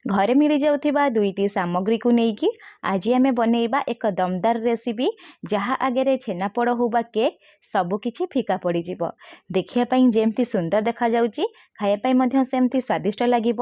घरे मिल जाउथिबा दुईटी सामग्री को लेकिन आज आम बनइबा एक दमदार रेसिपी जहाँ आगे छेनापोड़ हो बा केक सबकिछि फीका पड़ देखापी जमती सुंदर देखा जाउची खायापी सेमती स्वादिष्ट लगे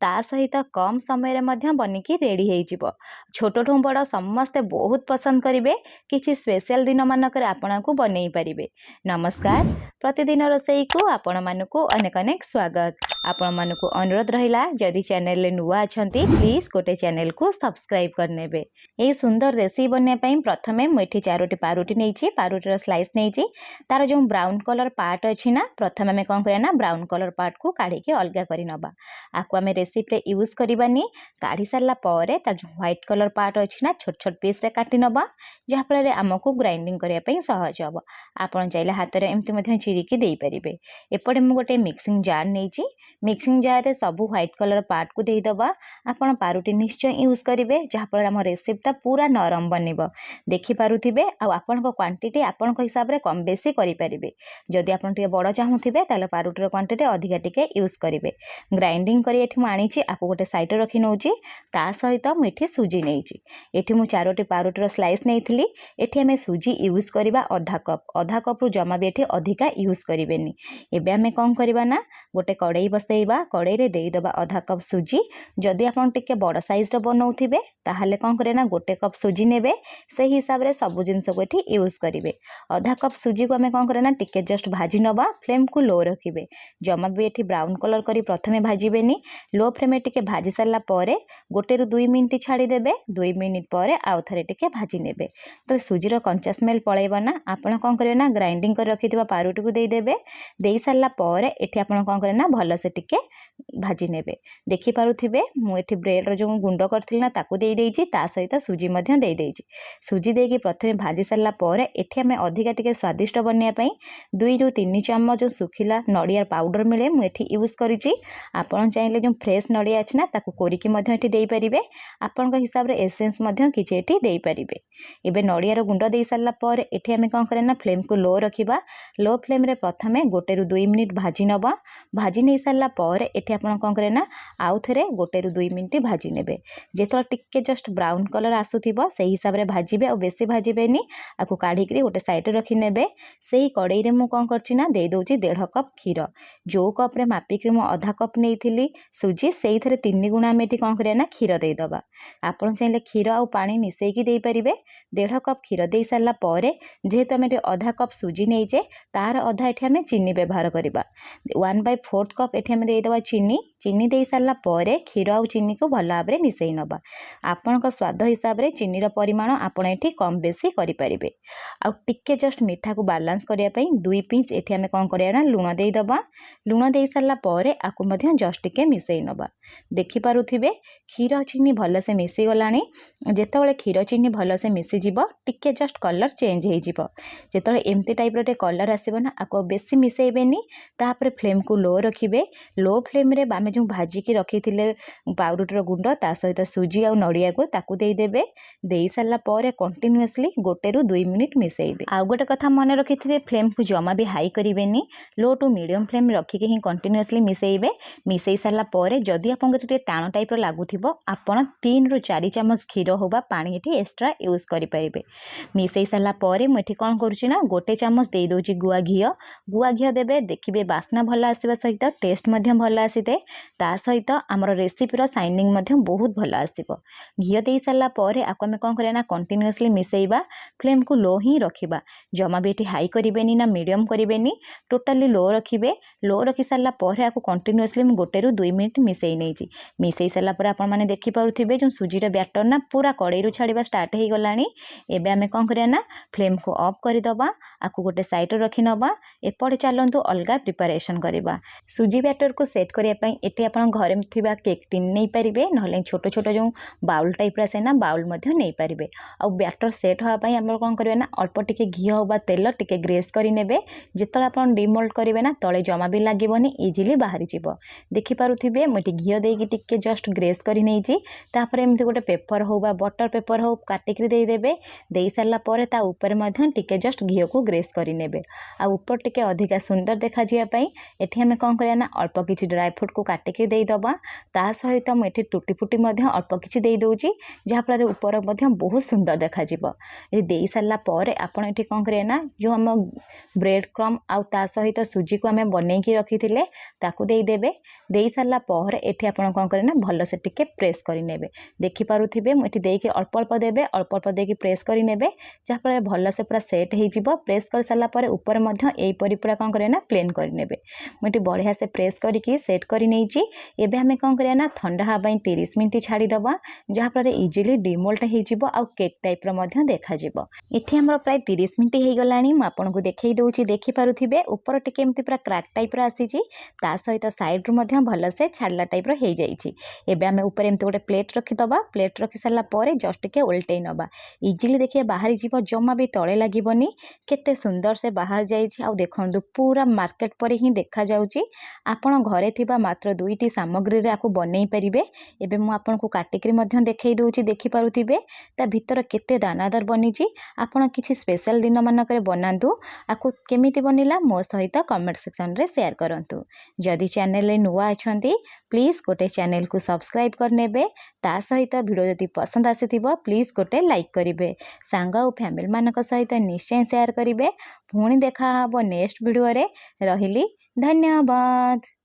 ता सहित कम समय बनिकी रेडी हो छोटू बड़ समस्ते बहुत पसंद करेंगे किसी स्पेशल दिन मानक आपण को बनई पारे। नमस्कार, प्रतिदिन रोसई को आपण मानकु अनेक अनेक स्वागत। आपण मानकु अनुरोध रहिला जदि चैनल ले नुआ अछंती प्लीज गोटे चैनल को सब्सक्राइब करनेबे। ए सुंदर रेसिपी बनने पई प्रथमे मुठी चारोटी पारुटी नेछि, पारुटीर स्लाइस नेछि, तार जो ब्राउन कलर पार्ट अछि ना प्रथमे हमें कोन करना ब्राउन कलर पार्ट को काढी के अलगा करि नबा। आकु हमें रेसिपी रे यूज करबानी। काढी सारला परे तार जो व्हाइट कलर पार्ट अछि ना छोट छोट पीस रे काटि नबा जहा फल रे हमकु ग्राइंडिंग करिया पई सहज हबो। आपण चाइले हाथ रे एम्ति मध्य चिरिकी देई परिबे। एपटे मु गोटे मिक्सिंग जार नेछि, मिक्सिंग जार रे सब व्हाइट कलर पार्ट को देई दबा। आपण पारुटी निश्चय यूज करिवे जहा फल हम रेसिपीटा पूरा नरम बनिबो। देखि पारुथिबे आ आपण को क्वांटिटी आपण को हिसाब रे कम बेसी करि परिबे। जदि आपण टिके बड़ चाहुथिबे ताले पारुटीर क्वांटिटी अधिका टिके यूज करिवे। ग्राइंडिंग करी एठी मु आनिछि, आपको गोटे साइड रे रखि नउछि। ता सहित मु एठी सुजी नेछि। एठी मु चारोटी पारुटीर स्लाइस नेइथिली। एठी हमें सुजी यूज करिबा आधा कप रु जमा भी एठी अधिका यूज करिवेनी। एबे हमें कोन करबा ना गोटे कड़ाई बसैबा, कड़ाई रे देई दबा आधा कप सुजी। जदि आपण टिके बड़ साइज रो बनौथिबे ताहाले कोन करे ना गोटे कप सुजी नेबे, से हिसाब रे सब जिंस को एठी यूज करिवे। आधा कप सुजी को हमें कोन करे ना टिके जस्ट भाजी नबा, फ्लेम को लो रखिबे। जमा भी एठी ब्राउन कलर करी प्रथमे भाजीबेनी। लो फ्लेम रे टिके भाजी सारला परे गोटे रु 2 मिनिट छाड़ी देबे। 2 मिनिट परे आउ थरे टिके भाजी नेबे। तो सुजी रो कंचा स्मेल पळेबा ना आपण कोन करे ना ग्राइंडिंग कर रखिथिबा पारुटी को देई देबे। देई सारला परे एठी आपण कोन करे ना भलो से टिके भाजी नेबे। देखि पारुथिबे मु एठी ब्रेड रो जो गुंड करथिल ना ताकू देई देइछि, ता सहित सुजी मध्य देई देइछि। सुजी देकी प्रथमे भाजी सारला परे एठी हमें अधिका टिके स्वादिष्ट बननिया पई 2 रु 3 चम्मच जो सुखिला नडिया पाउडर मिले मु एठी यूज करिछि। आपण चाहिले जो फ्रेश नडिया अछि ना ताकू कोरिकी मध्य एठी देई परिबे। आपण को हिसाब रे एसेंस मध्य किछि एठी देई परिबे। एबे नडिया रो गुंड देई सारला परे एठी हमें कोन करे ना फ्लेम को लो रखिबा। लो फ्लेम रे प्रथमे गोटे रु 2 मिनिट भाजी नबा। भाजी नै सारला परे एठी आपण कोन करे ना आउ थरे गोटे रु 2 मिनिट भाजी नेबे। जेतल टिके जस्ट ब्राउन कलर आसुथिबो सेही हिसाब रे भाजीबे और बेसी भाजीबेनी। आकु काढी करी गोटे साइड रे रखि नेबे। सेही कड़ाई रे मु कोन करछि ना देई दोछि 1.5 कप खीर। जो कप रे मापी के मु आधा कप नेइथिली सुजी, सेही थरे 3 गुणा हम एठी कोन करे ना खीर देई दबा। आपण चाहिले खीर आ पानी मिसेई की देई परिबे। 1.5 कप खीर देई सारला परे जेहेतु हमें आधा कप सुजी नेइचे तार आधा एठी हमें चीनी व्यवहार करिबा। 1/4 कप एठी हमें देई दबा चीनी। चीनी देई सारला परे खीर आ चीनी को भल भाबरे मिसेई नबा। आपण को स्वाद हिसाब रे चीनी रो परिमाण आपण एठी कम बेसी करि परिबे। आ टिके जस्ट मीठा को बैलेंस करिया पई 2 पिंच एठी हमें कोन करिया ना लूण देई दबा। लूण देई सारला परे आकु मध्य जस्ट टिके मिसेई नबा। देखि पारुथिबे खीर आ चीनी भल से मिसी गलानी। जेतबेले खीर चीनी भल से मिसी जिवो टिके जस्ट कलर चेंज हे जिवो। जेतबेले एम्ति टाइप रो कलर आसीबो ना आको बेसी मिसेइबेनी। तापर फ्लेम को लो रखिबे। लो फ्लेम रे बामे जो भाजी की रखिथिले पाउडर गुंड ता सहित सुजी आ नडिया को ताकू देई देबे। देई सारला परे कंटीन्यूअसली गोटे रु 2 मिनिट मिसेइबे। आ गोटे कथा मन रखिथिबे फ्लेम को जमा भी हाई करिवेनी। लो टू मीडियम फ्लेम रखिके ही कंटीन्यूअसली मिसेइबे। मिसेई सारला परे जदि आपन को टाण टाइप रो लागुथिबो आपण 3 रु 4 चम्मच खीर होबा पानी एठी एक्स्ट्रा यूज करि परिबे। मिसेई सारला परे मु एठी कोन करूछि ना गोटे चम्मच देई दोछि गुआ घियो। गुआ घियो देबे देखिबे बास्ना भल आसीबा सहित टेस्ट मध्य भल आसीते। ता सहित हमर रेसिपी रो शाइनिंग मध्य बहुत भल आसीबो। घियो देई सारला परे आको हमें कोन करे ना कंटीन्यूअसली मिसेइबा। फ्लेम को लो ही रखिबा। जमा भी एठी हाई करिवेनी ना मीडियम करिवेनी, टोटली लो रखिबे। लो रखि सारला परे आको कंटीन्यूअसली मु गोटे रु 2 मिनिट मिसेई नेछि। मिसेई सारला परे आपण माने देखि पारुथिबे जो सुजी रो बैटर ना पूरा कड़ाई रु छाड़ीबा स्टार्ट हे गलानी। एबे हमें कोन करिया ना फ्लेम को ऑफ करि दबा। आकु गोटे साइड रे रखि नबा। एपटे चलंतु अलगा प्रिपरेशन करिबा। सुजी बैटर को सेट करिया पई एठी आपण घरे थिबा केक टिन नै परिबे, नहले छोटो छोटो जो बाउल टाइप रे ना बाउल मध्य नै परिबे। आ बैटर सेट होआ पई हम कोन करबे ना अल्प टिके घी होबा तेल टिके ग्रेस करि नेबे। जेतले आपण डिमोल्ड करिवे ना तळे जमा भी लागिबोनी, इजीली बाहरी जिवो। देखि पारुथिबे मटी घी देकी टिके जस्ट ग्रेस करि नेछि। तापर एमति गोटे पेपर हो बा बटर पेपर हो काटिक दे देबे। देई सारला परे ता ऊपर मध्य टिके जस्ट घी को ग्रेस करि नेबे। आ ऊपर टिके अधिका सुंदर देखा जिया पई एठी हमें कोन करिया ना अल्प किछि ड्राई फ्रूट को काटिकी देदबा ता सहित मुझे टुटी फुटी अल्प किसी दे दूँगी जहाँफल ऊपर बहुत सुंदर देखा ये दे सारा पर आपड़ ये कौन करें ना जो आम ब्रेड क्रम आउ ता सहित सुजी को आम बनई रखी थे देदेवे दे सारा पर ये आपड़ कौन करें ना भल से टिके प्रेस करे देखिपे मुझे देकी अल्प अल्प देवे अल्प अल्प देकी प्रेस करे जहाँफल भल से पूरा सेट हो प्रेस कर सारापर ऊपर यहीपरी पूरा कौन करें ना प्लेन करे मुझे बढ़िया से प्रेस करके सेट कर आम कौन करें ना ठंडा हाँ 30 मिनट छाड़ीदबा जहाँफल इजिली डिमोल्ट हो केक टाइप देखा ये आम प्राय 30 मिनट हो गला मुझे देखई दूसरी देखिपे ऊपर टिके एमती पूरा क्राक टाइप आसी सहित सैड्रु भल से छाड़ा टाइप हो जाए आम ऊपर एमती गोटे प्लेट रखीदबा प्लेट रखी सारापर जस्ट टिके उल्टे नवा इजिली देखिए बाहरी जीव जमा भी तले लगनी केते सुंदर से बाहर जाइए देखु पूरा मार्केट पर ही देखा जाउची आपण घरे थिबा मात्र 2टी सामग्री रे आकु बनै परिबे एबे मु आपन को काटिकरी मध्यम देखै दउची देखि पारुथिबे ता भितर केते दानादार बनिची आपण किछि स्पेशल दिन मानकरे बनांतु आकु केमिति बनिला मो सहित कमेंट सेक्शन रे शेयर करंतु जदि चैनल रे नुवा अछंती प्लीज गोटे चैनल को सब्सक्राइब करनेबे ता सहित वीडियो जदि पसंद आसीथिबो प्लीज गोटे लाइक करिवे सांग और फैमिली मानक सहित निश्चय शेयर करिवे पुणी देखा हबो नेक्स्ट वीडियो रे रहिली धन्यवाद।